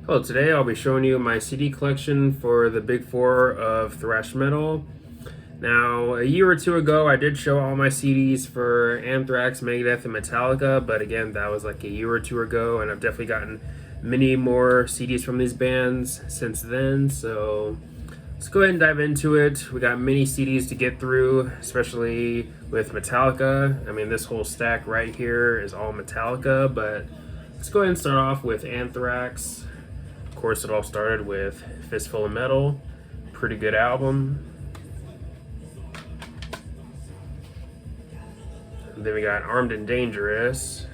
Hello, today I'll be showing you my CD collection for the big four of thrash metal. Now, a year or two ago, I did show all my CDs for Anthrax, Megadeth, and Metallica, but again, that was like a year or two ago, and I've definitely gotten many more CDs from these bands since then, so let's go ahead and dive into it. We got many CDs to get through, especially with Metallica. I mean, this whole stack right here is all Metallica, but let's go ahead and start off with Anthrax. Of course, it all started with Fistful of Metal. Pretty good album. And then we got Armed and Dangerous.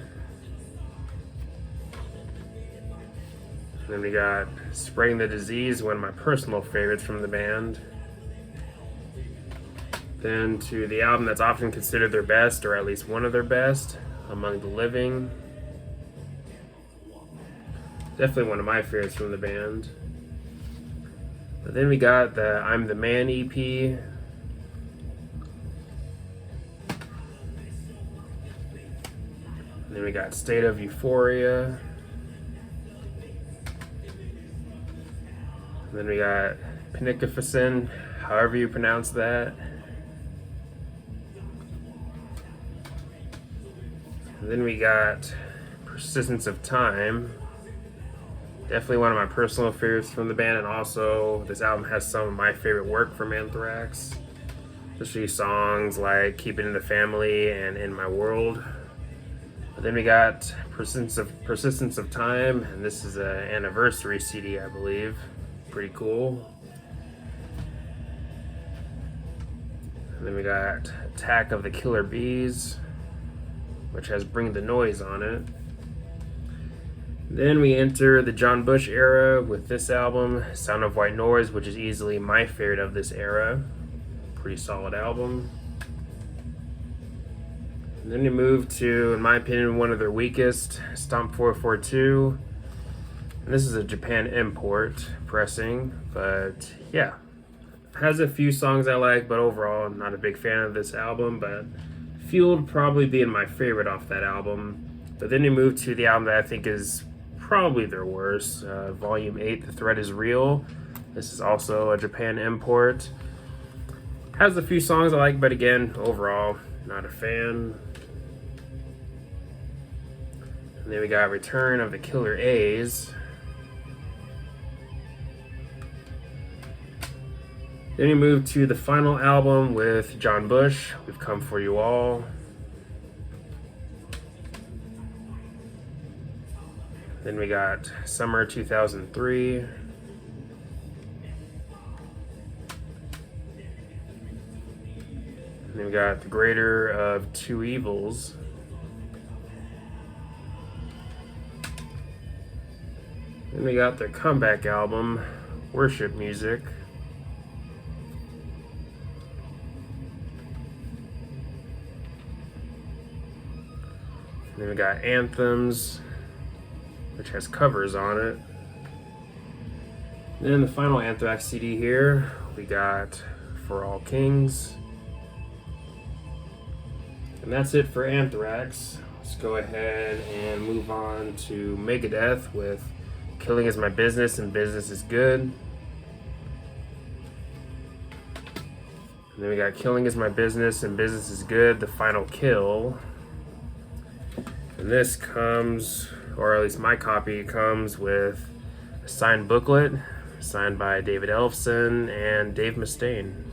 And then we got Spreading the Disease, one of my personal favorites from the band. Then to the album that's often considered their best, or at least one of their best, Among the Living. Definitely one of my favorites from the band. But then we got the I'm the Man EP. And then we got State of Euphoria. And then we got Panificent, however you pronounce that. And then we got Persistence of Time. Definitely one of my personal favorites from the band, and also this album has some of my favorite work from Anthrax, especially songs like Keep It in the Family and In My World. But then we got Persistence of Time, and this is an anniversary CD, I believe. Pretty cool. And then we got Attack of the Killer Bees, which has Bring the Noise on it. Then we enter the John Bush era with this album, Sound of White Noise, which is easily my favorite of this era. Pretty solid album. And then we move to, in my opinion, one of their weakest, Stomp 442. And this is a Japan import pressing, but yeah. Has a few songs I like, but overall I'm not a big fan of this album, but Fueled probably being my favorite off that album. But then we move to the album that I think is probably their worst, Volume 8, The Threat is Real. This is also a Japan import. Has a few songs I like, but again, overall, not a fan. And then we got Return of the Killer A's. Then we move to the final album with John Bush, We've Come For You All. Then we got Summer 2003. And then we got The Greater of Two Evils. Then we got their comeback album, Worship Music. And then we got Anthems, which has covers on it. And then the final Anthrax CD here, we got For All Kings. And that's it for Anthrax. Let's go ahead and move on to Megadeth with Killing Is My Business and Business Is Good. And then we got Killing Is My Business and Business Is Good, The Final Kill. And this comes, or at least my copy comes with a signed booklet signed by David Ellefson and Dave Mustaine.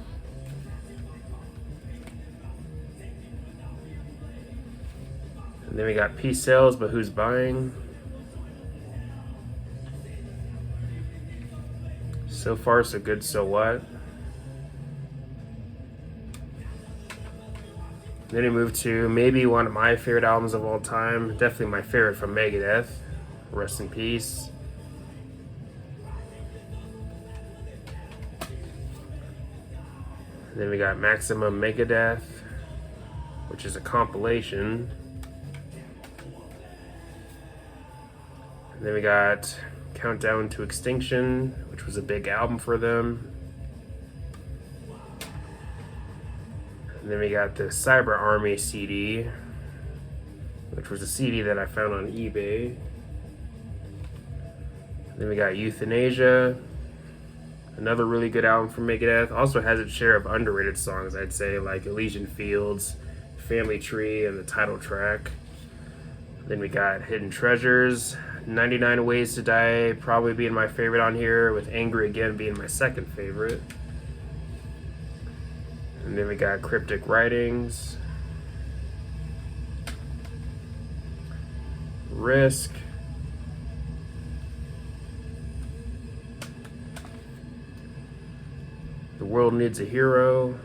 And then we got Peace Sells, but Who's Buying? So Far So Good, So What? Then we move to maybe one of my favorite albums of all time, definitely my favorite from Megadeth, Rest in Peace. And then we got Maximum Megadeth, which is a compilation. And then we got Countdown to Extinction, which was a big album for them. And then we got the Cyber Army CD, which was a CD that I found on eBay. Then we got Euthanasia, another really good album from Megadeth. Also has its share of underrated songs, I'd say, like Elysian Fields, Family Tree, and the title track. Then we got Hidden Treasures, 99 Ways to Die probably being my favorite on here, with Angry Again being my second favorite. And then we got Cryptic Writings, Risk, The World Needs a Hero,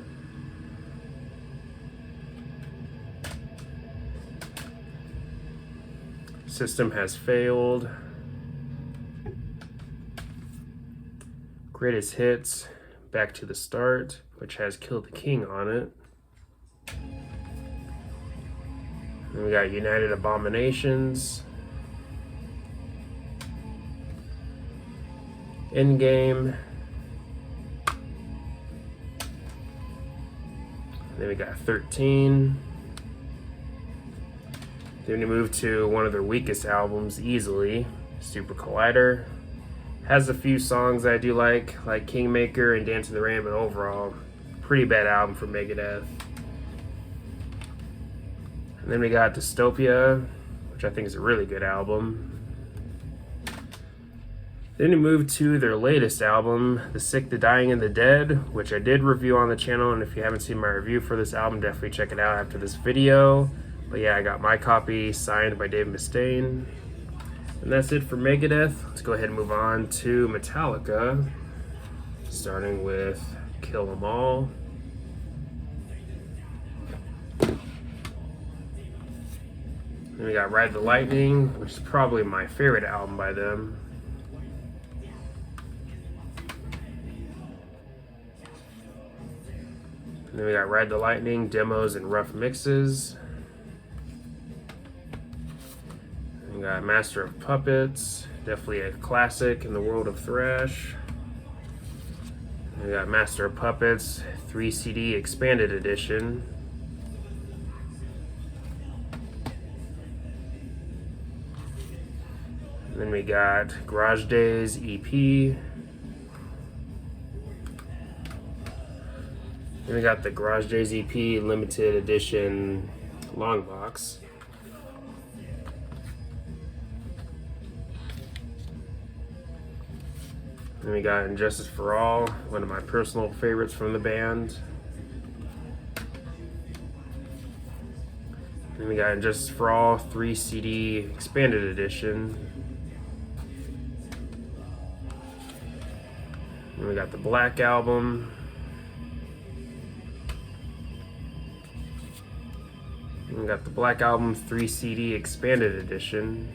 System Has Failed, Greatest Hits, Back to the Start, which has Kill the King on it. Then we got United Abominations, Endgame. Then we got 13. Then we move to one of their weakest albums easily, Super Collider. Has a few songs I do like Kingmaker and Dance in the Rain, but overall, pretty bad album for Megadeth. And then we got Dystopia, which I think is a really good album. Then we move to their latest album, The Sick, the Dying, and the Dead, which I did review on the channel, and if you haven't seen my review for this album, definitely check it out after this video. But yeah, I got my copy signed by Dave Mustaine. And that's it for Megadeth. Let's go ahead and move on to Metallica, starting with Kill 'Em All. Then we got Ride the Lightning, which is probably my favorite album by them. And then we got Ride the Lightning, Demos, and Rough Mixes. We got Master of Puppets, definitely a classic in the world of thrash. We got Master of Puppets, 3 CD expanded edition. And then we got Garage Days EP. Then we got the Garage Days EP limited edition long box. Then we got Injustice for All, one of my personal favorites from the band. Then we got Injustice for All 3 CD expanded edition. Then we got the Black Album. Then we got the Black Album 3 CD expanded edition.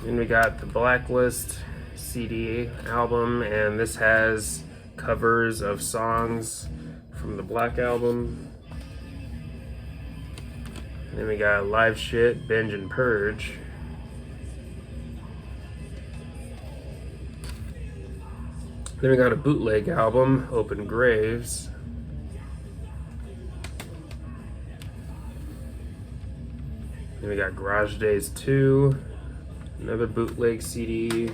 Then we got the Blacklist CD album, and this has covers of songs from the Black Album. And then we got Live Shit, Binge and Purge. Then we got a bootleg album, Open Graves. Then we got Garage Days 2, another bootleg CD.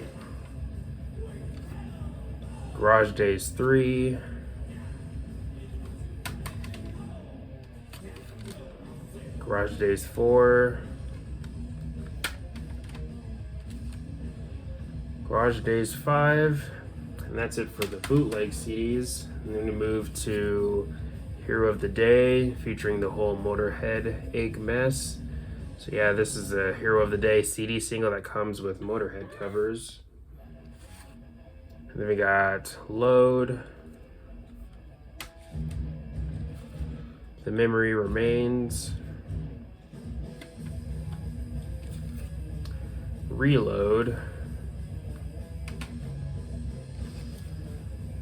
Garage Days 3. Garage Days 4. Garage Days 5. And that's it for the bootleg CDs. And then we move to Hero of the Day, featuring the whole Motorhead egg mess. So yeah, this is a Hero of the Day CD single that comes with Motorhead covers. And then we got Load, The Memory Remains, Reload.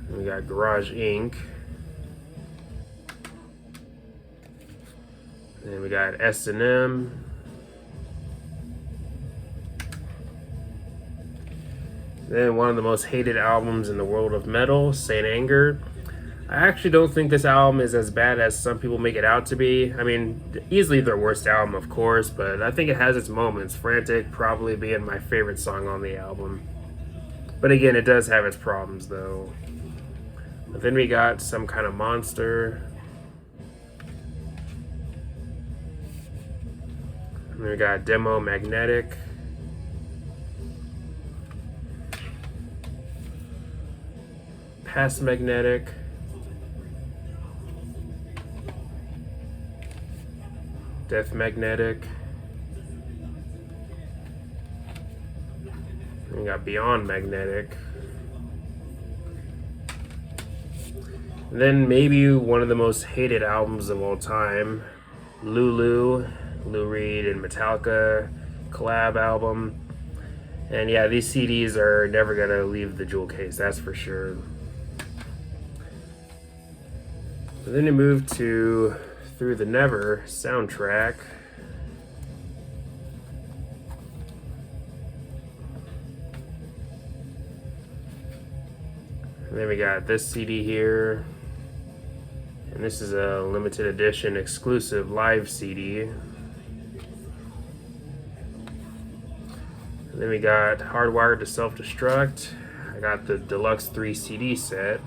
And we got Garage Inc. And then we got S&M. Then one of the most hated albums in the world of metal, Saint Anger. I actually don't think this album is as bad as some people make it out to be. I mean, easily their worst album, of course, but I think it has its moments. Frantic probably being my favorite song on the album. But again, it does have its problems, though. But then we got Some Kind of Monster. And then we got Demo Magnetic. Past Magnetic. Death Magnetic. And we got Beyond Magnetic. And then maybe one of the most hated albums of all time, Lulu, Lou Reed and Metallica collab album. And yeah, these CDs are never gonna leave the jewel case, that's for sure. But then we move to Through the Never soundtrack. And then we got this CD here. And this is a limited edition exclusive live CD. And then we got Hardwired to Self-Destruct. I got the Deluxe 3 CD set.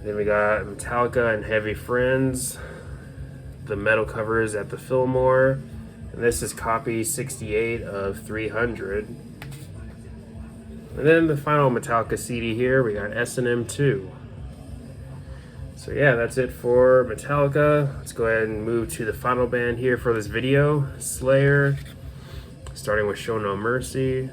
Then we got Metallica and Heavy Friends, the metal covers at the Fillmore, and this is copy 68 of 300. And then the final Metallica CD here, we got S&M 2. So yeah, that's it for Metallica. Let's go ahead and move to the final band here for this video, Slayer, starting with Show No Mercy.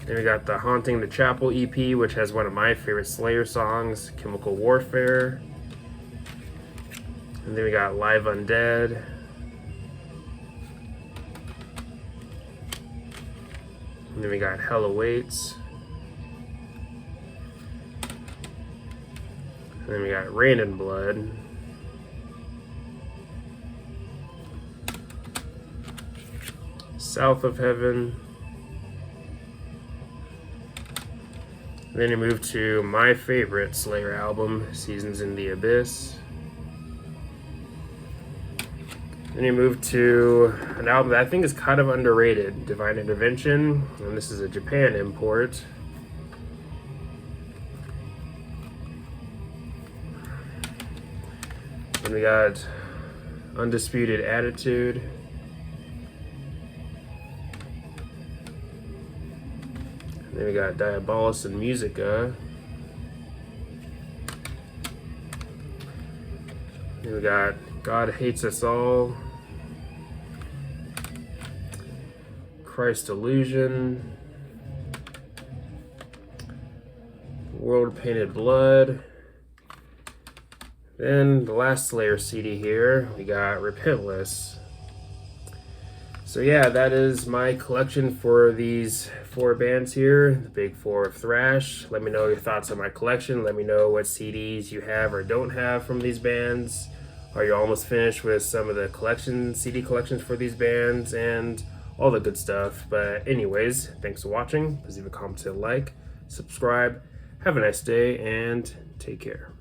Then we got the Haunting the Chapel EP, which has one of my favorite Slayer songs, Chemical Warfare. And then we got Live Undead. And then we got Hell Awaits. And then we got Rain and Blood. South of Heaven. And then we move to my favorite Slayer album, Seasons in the Abyss. Then you move to an album that I think is kind of underrated, Divine Intervention, and this is a Japan import. Then we got Undisputed Attitude. Then we got Diabolus and Musica. Then we got God Hates Us All. Christ Illusion. World Painted Blood. Then the last Slayer CD here, we got Repentless. So yeah, that is my collection for these 4 bands here, the big 4 of thrash. Let me know your thoughts on my collection. Let me know what CDs you have or don't have from these bands. Are you almost finished with some of the CD collections for these bands and all the good stuff. But anyways, thanks for watching. Please leave a comment, like, subscribe. Have a nice day and take care.